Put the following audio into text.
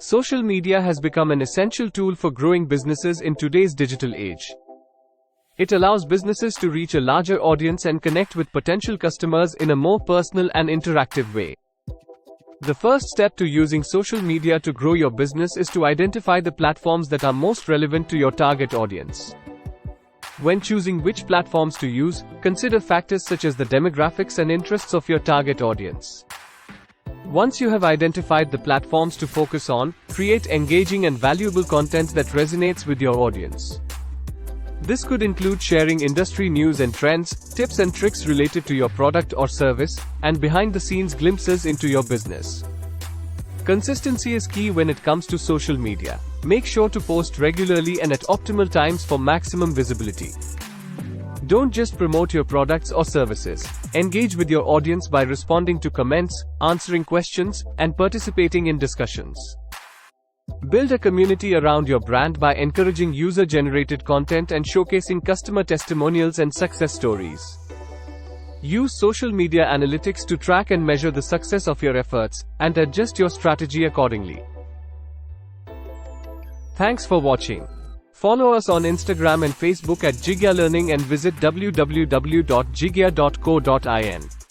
Social media has become an essential tool for growing businesses in today's digital age. It allows businesses to reach a larger audience and connect with potential customers in a more personal and interactive way. The first step to using social media to grow your business is to identify the platforms that are most relevant to your target audience. When choosing which platforms to use, consider factors such as the demographics and interests of your target audience. Once you have identified the platforms to focus on, create engaging and valuable content that resonates with your audience. This could include sharing industry news and trends, tips and tricks related to your product or service, and behind-the-scenes glimpses into your business. Consistency is key when it comes to social media. Make sure to post regularly and at optimal times for maximum visibility. Don't just promote your products or services. Engage with your audience by responding to comments, answering questions, and participating in discussions. Build a community around your brand by encouraging user-generated content and showcasing customer testimonials and success stories. Use social media analytics to track and measure the success of your efforts, and adjust your strategy accordingly. Thanks for watching. Follow us on Instagram and Facebook at Jigya Learning and visit www.jigya.co.in.